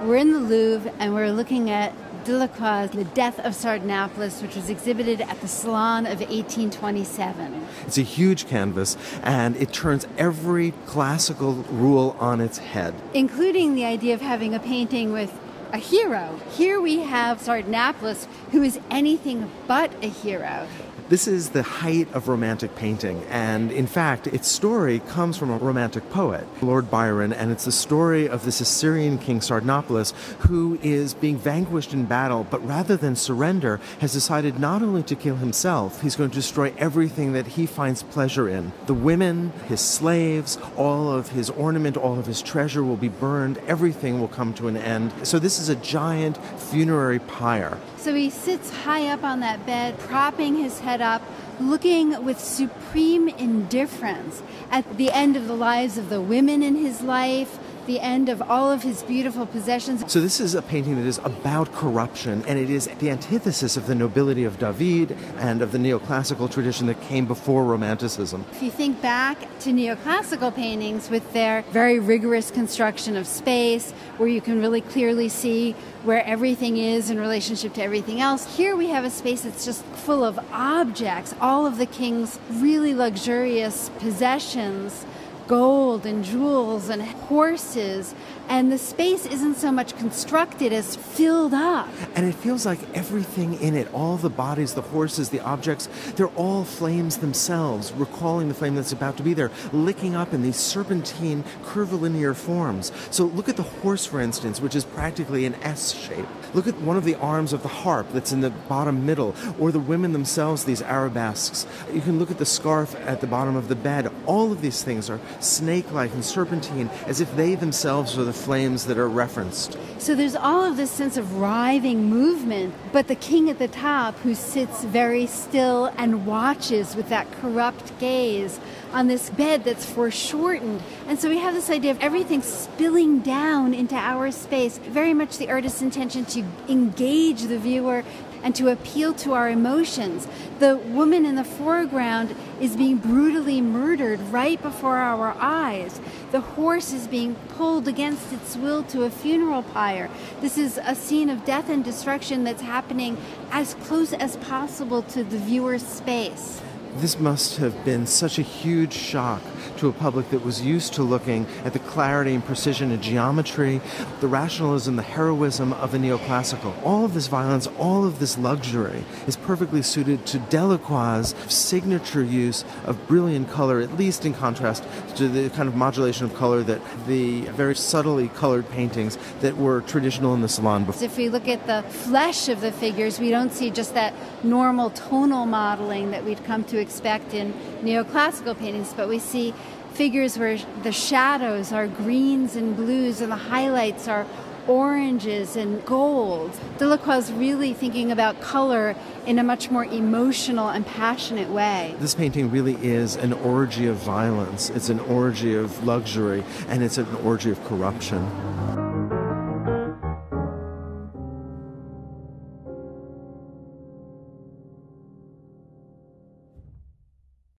We're in the Louvre, and we're looking at Delacroix, The Death of Sardanapalus, which was exhibited at the Salon of 1827. It's a huge canvas, and it turns every classical rule on its head, Including the idea of having a painting with a hero. Here we have Sardanapalus, who is anything but a hero. This is the height of Romantic painting, and in fact, its story comes from a Romantic poet, Lord Byron, and it's the story of this Assyrian king Sardanapalus, who is being vanquished in battle, but rather than surrender, has decided not only to kill himself, he's going to destroy everything that he finds pleasure in. The women, his slaves, all of his ornament, all of his treasure will be burned, everything will come to an end. So this is a giant funerary pyre. So he sits high up on that bed, propping his head up, looking with supreme indifference at the end of the lives of the women in his life, the end of all of his beautiful possessions. So this is a painting that is about corruption, and it is the antithesis of the nobility of David and of the neoclassical tradition that came before Romanticism. If you think back to neoclassical paintings with their very rigorous construction of space, where you can really clearly see where everything is in relationship to everything else, here we have a space that's just full of objects, all of the king's really luxurious possessions, gold and jewels and horses, and the space isn't so much constructed as filled up. And it feels like everything in it, all the bodies, the horses, the objects, they're all flames themselves, recalling the flame that's about to be there, licking up in these serpentine, curvilinear forms. So look at the horse, for instance, which is practically an S shape. Look at one of the arms of the harp that's in the bottom middle, or the women themselves, these arabesques. You can look at the scarf at the bottom of the bed. All of these things are snake-like and serpentine, as if they themselves are the flames that are referenced. So there's all of this sense of writhing movement, but the king at the top, who sits very still and watches with that corrupt gaze on this bed that's foreshortened. And so we have this idea of everything spilling down into our space, very much the artist's intention to engage the viewer and to appeal to our emotions. The woman in the foreground is being brutally murdered right before our eyes. The horse is being pulled against its will to a funeral pyre. This is a scene of death and destruction that's happening as close as possible to the viewer's space. This must have been such a huge shock to a public that was used to looking at the clarity and precision of geometry, the rationalism, the heroism of the neoclassical. All of this violence, all of this luxury is perfectly suited to Delacroix's signature use of brilliant color, at least in contrast to the kind of modulation of color that the very subtly colored paintings that were traditional in the Salon before. If we look at the flesh of the figures, we don't see just that normal tonal modeling that we'd come to expect in neoclassical paintings, but we see figures where the shadows are greens and blues and the highlights are oranges and gold. Delacroix is really thinking about color in a much more emotional and passionate way. This painting really is an orgy of violence. It's an orgy of luxury, and it's an orgy of corruption.